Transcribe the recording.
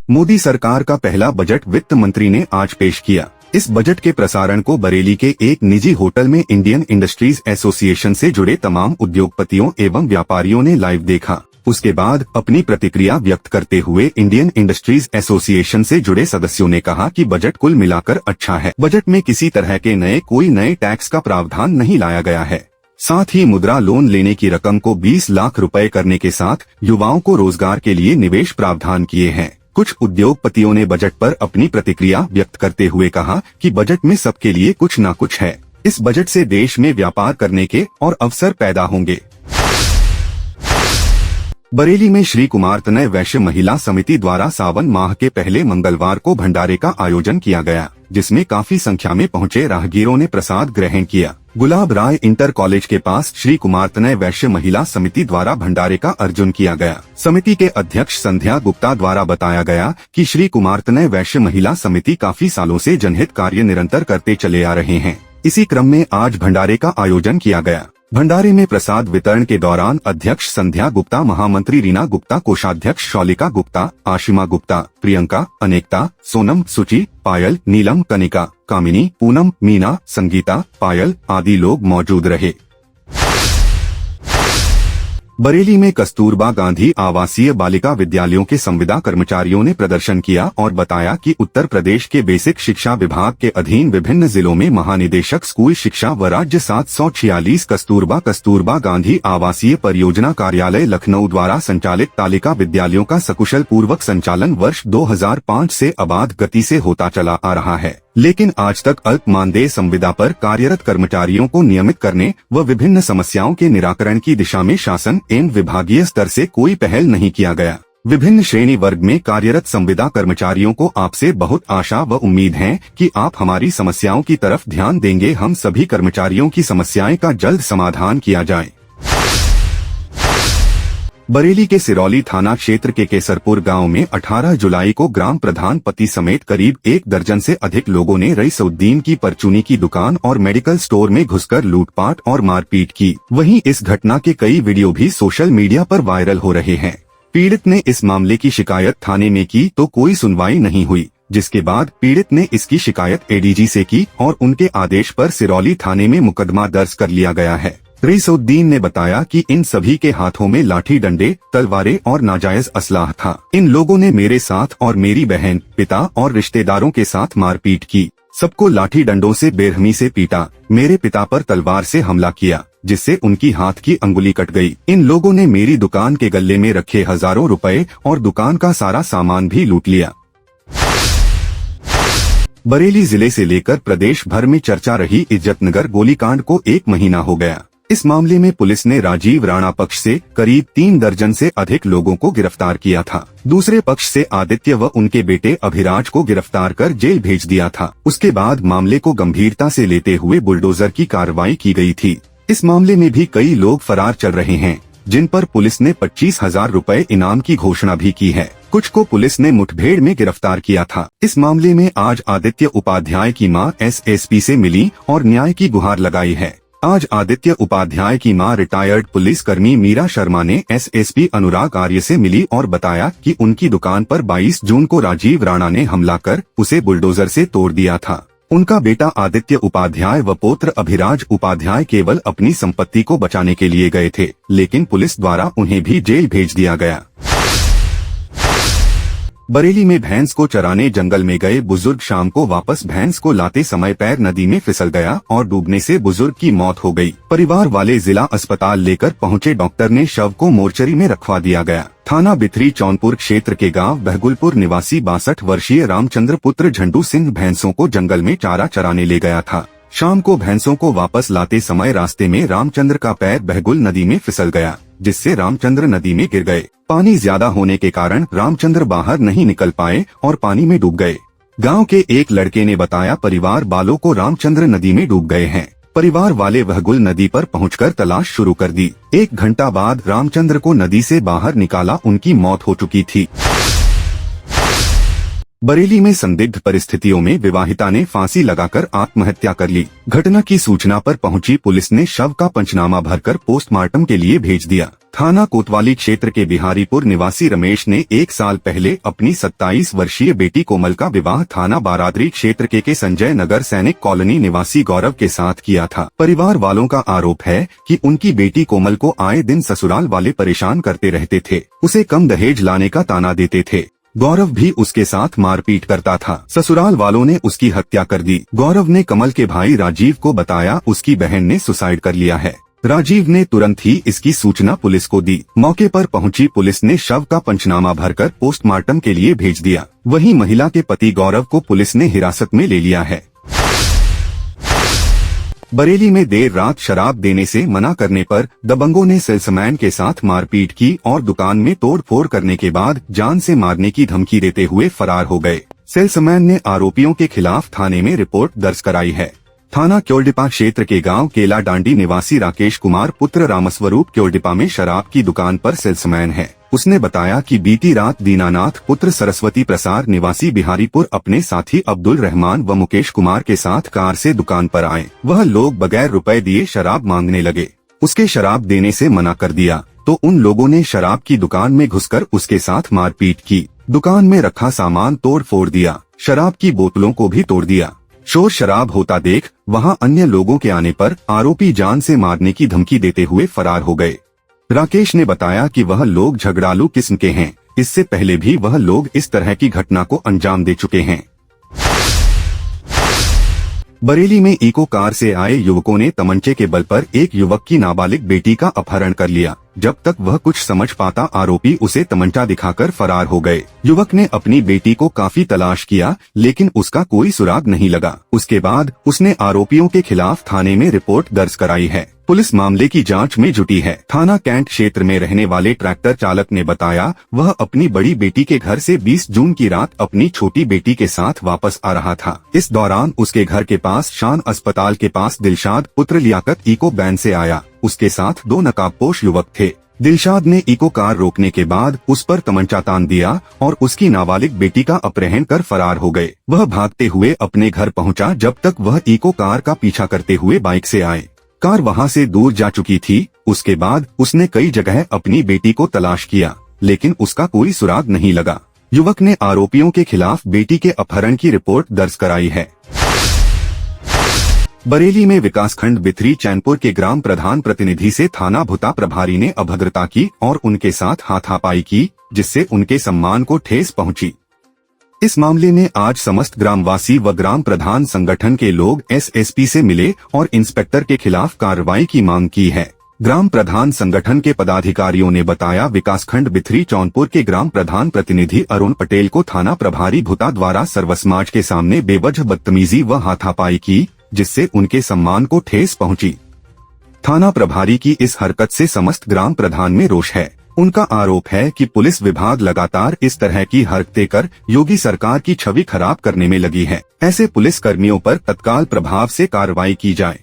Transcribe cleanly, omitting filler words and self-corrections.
मोदी सरकार का पहला बजट वित्त मंत्री ने आज पेश किया। इस बजट के प्रसारण को बरेली के एक निजी होटल में इंडियन इंडस्ट्रीज एसोसिएशन से जुड़े तमाम उद्योगपतियों एवं व्यापारियों ने लाइव देखा। उसके बाद अपनी प्रतिक्रिया व्यक्त करते हुए इंडियन इंडस्ट्रीज एसोसिएशन से जुड़े सदस्यों ने कहा कि बजट कुल मिलाकर अच्छा है। बजट में किसी तरह के नए टैक्स का प्रावधान नहीं लाया गया है। साथ ही मुद्रा लोन लेने की रकम को 20 लाख रुपए करने के साथ युवाओं को रोजगार के लिए निवेश प्रावधान किए हैं। कुछ उद्योगपतियों ने बजट पर अपनी प्रतिक्रिया व्यक्त करते हुए कहा कि बजट में सबके लिए कुछ न कुछ है। इस बजट से देश में व्यापार करने के और अवसर पैदा होंगे। बरेली में श्री कुमार तनय वैश्य महिला समिति द्वारा सावन माह के पहले मंगलवार को भंडारे का आयोजन किया गया, जिसमें काफी संख्या में पहुंचे राहगीरों ने प्रसाद ग्रहण किया। गुलाब राय इंटर कॉलेज के पास श्री कुमार तनय वैश्य महिला समिति द्वारा भंडारे का आयोजन किया गया। समिति के अध्यक्ष संध्या गुप्ता द्वारा बताया गया कि श्री कुमार तनय वैश्य महिला समिति काफी सालों से जनहित कार्य निरंतर करते चले आ रहे हैं। इसी क्रम में आज भंडारे का आयोजन किया गया। भंडारे में प्रसाद वितरण के दौरान अध्यक्ष संध्या गुप्ता, महामंत्री रीना गुप्ता, कोषाध्यक्ष शौलिका गुप्ता, आशिमा गुप्ता, प्रियंका, अनेकता, सोनम, सुचि, पायल, नीलम, कनिका, कामिनी, पूनम, मीना, संगीता, पायल आदि लोग मौजूद रहे। बरेली में कस्तूरबा गांधी आवासीय बालिका विद्यालयों के संविदा कर्मचारियों ने प्रदर्शन किया और बताया कि उत्तर प्रदेश के बेसिक शिक्षा विभाग के अधीन विभिन्न जिलों में महानिदेशक स्कूल शिक्षा व राज्य 746 कस्तूरबा गांधी आवासीय परियोजना कार्यालय लखनऊ द्वारा संचालित तालिका विद्यालयों का सकुशल पूर्वक संचालन वर्ष 2005 से अबाध गति से होता चला आ रहा है, लेकिन आज तक अल्प मानदेय संविदा पर कार्यरत कर्मचारियों को नियमित करने व विभिन्न समस्याओं के निराकरण की दिशा में शासन एवं विभागीय स्तर से कोई पहल नहीं किया गया। विभिन्न श्रेणी वर्ग में कार्यरत संविदा कर्मचारियों को आपसे बहुत आशा व उम्मीद है कि आप हमारी समस्याओं की तरफ ध्यान देंगे। हम सभी कर्मचारियों की समस्याएं का जल्द समाधान किया जाए। बरेली के सिरौली थाना क्षेत्र के केसरपुर गांव में 18 जुलाई को ग्राम प्रधान पति समेत करीब 1 दर्जन से अधिक लोगों ने रईसउद्दीन की परचूनी की दुकान और मेडिकल स्टोर में घुसकर लूटपाट और मारपीट की। वहीं इस घटना के कई वीडियो भी सोशल मीडिया पर वायरल हो रहे हैं। पीड़ित ने इस मामले की शिकायत थाने में की तो कोई सुनवाई नहीं हुई, जिसके बाद पीड़ित ने इसकी शिकायत एडीजी से की और उनके आदेश पर सिरौली थाने में मुकदमा दर्ज कर लिया गया है। रईसउद्दीन ने बताया कि इन सभी के हाथों में लाठी डंडे, तलवारें और नाजायज असलाह था। इन लोगों ने मेरे साथ और मेरी बहन, पिता और रिश्तेदारों के साथ मारपीट की। सबको लाठी डंडों से बेरहमी से पीटा। मेरे पिता पर तलवार से हमला किया, जिससे उनकी हाथ की अंगुली कट गई। इन लोगों ने मेरी दुकान के गल्ले में रखे हजारों रुपए और दुकान का सारा सामान भी लूट लिया। बरेली जिले से लेकर प्रदेश भर में चर्चा रही इज्जतनगर गोलीकांड को 1 महीना हो गया। इस मामले में पुलिस ने राजीव राणा पक्ष से करीब 3 दर्जन से अधिक लोगों को गिरफ्तार किया था। दूसरे पक्ष से आदित्य व उनके बेटे अभिराज को गिरफ्तार कर जेल भेज दिया था। उसके बाद मामले को गंभीरता से लेते हुए बुलडोजर की कार्रवाई की गई थी। इस मामले में भी कई लोग फरार चल रहे हैं, जिन पर पुलिस ने 25,000 रुपए इनाम की घोषणा भी की है। कुछ को पुलिस ने मुठभेड़ में गिरफ्तार किया था। इस मामले में आज आदित्य उपाध्याय की मां एसएसपी से मिली और न्याय की गुहार लगाई है। आज आदित्य उपाध्याय की मां रिटायर्ड पुलिसकर्मी मीरा शर्मा ने एसएसपी अनुराग आर्य से मिली और बताया कि उनकी दुकान पर 22 जून को राजीव राणा ने हमला कर उसे बुलडोजर से तोड़ दिया था। उनका बेटा आदित्य उपाध्याय व पुत्र अभिराज उपाध्याय केवल अपनी संपत्ति को बचाने के लिए गए थे, लेकिन पुलिस द्वारा उन्हें भी जेल भेज दिया गया। बरेली में भैंस को चराने जंगल में गए बुजुर्ग शाम को वापस भैंस को लाते समय पैर नदी में फिसल गया और डूबने से बुजुर्ग की मौत हो गई। परिवार वाले जिला अस्पताल लेकर पहुंचे। डॉक्टर ने शव को मोर्चरी में रखवा दिया गया। थाना बिथरी चौनपुर क्षेत्र के गांव बहगुलपुर निवासी 62 वर्षीय रामचंद्र पुत्र झंडू सिंह भैंसों को जंगल में चारा चराने ले गया था। शाम को भैंसों को वापस लाते समय रास्ते में रामचंद्र का पैर बहगुल नदी में फिसल गया, जिससे रामचंद्र नदी में गिर गए। पानी ज्यादा होने के कारण रामचंद्र बाहर नहीं निकल पाए और पानी में डूब गए। गांव के एक लड़के ने बताया परिवार वालों को रामचंद्र नदी में डूब गए हैं। परिवार वाले बहगुल नदी पर पहुंचकर तलाश शुरू कर दी। 1 घंटा बाद रामचंद्र को नदी से बाहर निकाला, उनकी मौत हो चुकी थी। बरेली में संदिग्ध परिस्थितियों में विवाहिता ने फांसी लगाकर आत्महत्या कर ली। घटना की सूचना पर पहुंची पुलिस ने शव का पंचनामा भरकर पोस्टमार्टम के लिए भेज दिया। थाना कोतवाली क्षेत्र के बिहारीपुर निवासी रमेश ने 1 साल पहले अपनी 27 वर्षीय बेटी कोमल का विवाह थाना बारादरी क्षेत्र के संजय नगर सैनिक कॉलोनी निवासी गौरव के साथ किया था। परिवार वालों का आरोप है कि उनकी बेटी कोमल को आए दिन ससुराल वाले परेशान करते रहते थे, उसे कम दहेज लाने का ताना देते थे। गौरव भी उसके साथ मारपीट करता था। ससुराल वालों ने उसकी हत्या कर दी। गौरव ने कमल के भाई राजीव को बताया उसकी बहन ने सुसाइड कर लिया है। राजीव ने तुरंत ही इसकी सूचना पुलिस को दी। मौके पर पहुंची पुलिस ने शव का पंचनामा भरकर पोस्टमार्टम के लिए भेज दिया। वहीं महिला के पति गौरव को पुलिस ने हिरासत में ले लिया है। बरेली में देर रात शराब देने से मना करने पर दबंगों ने सेल्समैन के साथ मारपीट की और दुकान में तोड़फोड़ करने के बाद जान से मारने की धमकी देते हुए फरार हो गए। सेल्समैन ने आरोपियों के खिलाफ थाने में रिपोर्ट दर्ज कराई है। थाना क्योलडिपा क्षेत्र के गांव केला डांडी निवासी राकेश कुमार पुत्र रामस्वरूप क्योलडिपा में शराब की दुकान पर सेल्समैन है। उसने बताया कि बीती रात दीनानाथ पुत्र सरस्वती प्रसाद निवासी बिहारीपुर अपने साथी अब्दुल रहमान व मुकेश कुमार के साथ कार से दुकान पर आए। वह लोग बगैर रुपए दिए शराब मांगने लगे। उसके शराब देने से मना कर दिया तो उन लोगों ने शराब की दुकान में घुसकर उसके साथ मारपीट की। दुकान में रखा सामान तोड़ फोड़ दिया, शराब की बोतलों को भी तोड़ दिया। शोर शराब होता देख वहां अन्य लोगों के आने पर आरोपी जान से मारने की धमकी देते हुए फरार हो गए। राकेश ने बताया कि वह लोग झगड़ालू किस्म के हैं। इससे पहले भी वह लोग इस तरह की घटना को अंजाम दे चुके हैं। बरेली में इको कार से आए युवकों ने तमंचे के बल पर एक युवक की नाबालिग बेटी का अपहरण कर लिया। जब तक वह कुछ समझ पाता आरोपी उसे तमंचा दिखाकर फरार हो गए। युवक ने अपनी बेटी को काफी तलाश किया लेकिन उसका कोई सुराग नहीं लगा। उसके बाद उसने आरोपियों के खिलाफ थाने में रिपोर्ट दर्ज कराई है। पुलिस मामले की जांच में जुटी है। थाना कैंट क्षेत्र में रहने वाले ट्रैक्टर चालक ने बताया वह अपनी बड़ी बेटी के घर से 20 जून की रात अपनी छोटी बेटी के साथ वापस आ रहा था। इस दौरान उसके घर के पास शान अस्पताल के पास दिलशाद पुत्र लियाकत इको वैन से आया। उसके साथ 2 नकाबपोश युवक थे। दिलशाद ने इको कार रोकने के बाद उस पर तमंचा तान दिया और उसकी नाबालिग बेटी का अपहरण कर फरार हो गए। वह भागते हुए अपने घर पहुंचा जब तक वह इको कार का पीछा करते हुए बाइक से आए। कार वहां से दूर जा चुकी थी। उसके बाद उसने कई जगह अपनी बेटी को तलाश किया लेकिन उसका कोई सुराग नहीं लगा। युवक ने आरोपियों के खिलाफ बेटी के अपहरण की रिपोर्ट दर्ज कराई है। बरेली में विकासखंड बिथरी चैनपुर के ग्राम प्रधान प्रतिनिधि से थाना भुता प्रभारी ने अभद्रता की और उनके साथ हाथापाई की जिससे उनके सम्मान को ठेस पहुंची। इस मामले में आज समस्त ग्रामवासी व ग्राम प्रधान संगठन के लोग एसएसपी से मिले और इंस्पेक्टर के खिलाफ कार्रवाई की मांग की है। ग्राम प्रधान संगठन के पदाधिकारियों ने बताया विकासखंड बिथरी चौनपुर के ग्राम प्रधान प्रतिनिधि अरुण पटेल को थाना प्रभारी भुता द्वारा सर्वसमाज के सामने बेवजह बदतमीजी व हाथापाई की जिससे उनके सम्मान को ठेस पहुंची। थाना प्रभारी की इस हरकत से समस्त ग्राम प्रधान में रोष है। उनका आरोप है कि पुलिस विभाग लगातार इस तरह की हरकतें कर योगी सरकार की छवि खराब करने में लगी है। ऐसे पुलिस कर्मियों पर तत्काल प्रभाव से कार्रवाई की जाए।